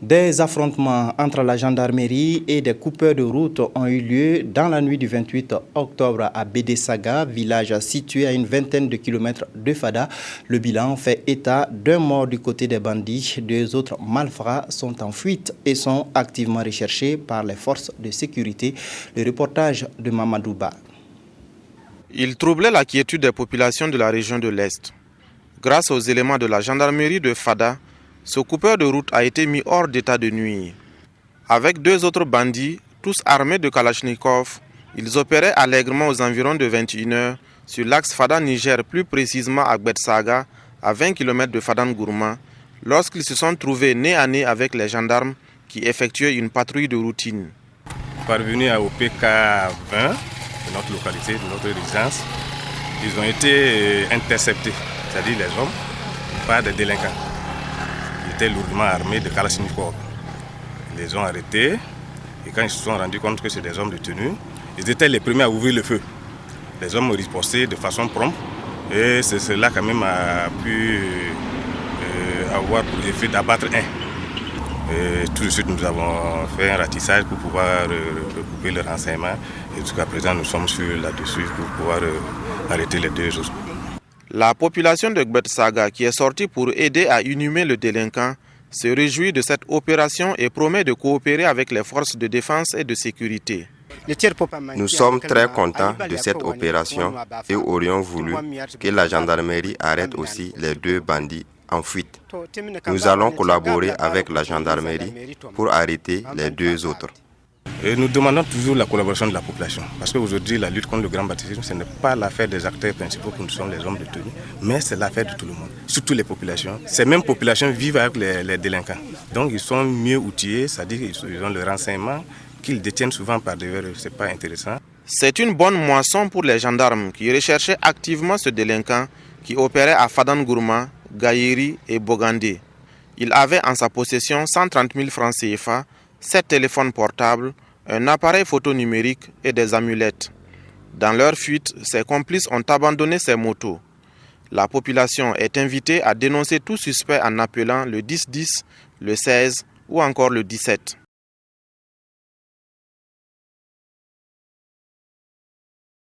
Des affrontements entre la gendarmerie et des coupeurs de route ont eu lieu dans la nuit du 28 octobre à Bédé-Saga, village situé à une vingtaine de kilomètres de Fada. Le bilan fait état d'un mort du côté des bandits. 2 autres malfrats sont en fuite et sont activement recherchés par les forces de sécurité. Le reportage de Mamadouba. Il troublait la quiétude des populations de la région de l'Est. Grâce aux éléments de la gendarmerie de Fada, ce coupeur de route a été mis hors d'état de nuire. Avec 2 autres bandits, tous armés de Kalachnikov, ils opéraient allègrement aux environs de 21h sur l'axe Fada-Niger, plus précisément à Bédé-Saga, à 20 km de Fadan-Gourma, lorsqu'ils se sont trouvés nez à nez avec les gendarmes qui effectuaient une patrouille de routine. Parvenus au PK 20 de notre localité, de notre résidence, ils ont été interceptés, c'est-à-dire les hommes, par des délinquants. Ils étaient lourdement armés de Kalachnikov. Ils les ont arrêtés et quand ils se sont rendus compte que c'est des hommes de tenue, ils étaient les premiers à ouvrir le feu. Les hommes ont riposté de façon prompte et c'est cela quand même a pu avoir pour effet d'abattre un. Et tout de suite nous avons fait un ratissage pour pouvoir recouper le renseignement et jusqu'à présent nous sommes là-dessus pour pouvoir arrêter les 2 autres. La population de Bédé-Saga, qui est sortie pour aider à inhumer le délinquant, se réjouit de cette opération et promet de coopérer avec les forces de défense et de sécurité. Nous sommes très contents de cette opération et aurions voulu que la gendarmerie arrête aussi les 2 bandits en fuite. Nous allons collaborer avec la gendarmerie pour arrêter les 2 autres. Et nous demandons toujours la collaboration de la population. Parce qu'aujourd'hui, la lutte contre le grand banditisme, ce n'est pas l'affaire des acteurs principaux que nous sommes les hommes de tenue, mais c'est l'affaire de tout le monde, surtout les populations. Ces mêmes populations vivent avec les délinquants. Donc ils sont mieux outillés, c'est-à-dire qu'ils ont le renseignement qu'ils détiennent souvent par devers, ce n'est pas intéressant. C'est une bonne moisson pour les gendarmes qui recherchaient activement ce délinquant qui opérait à Fadan-Gourma, Gaïri et Bogandé. Il avait en sa possession 130 000 francs CFA, 7 téléphones portables, un appareil photo numérique et des amulettes. Dans leur fuite, ses complices ont abandonné ces motos. La population est invitée à dénoncer tout suspect en appelant le 10-10, le 16 ou encore le 17.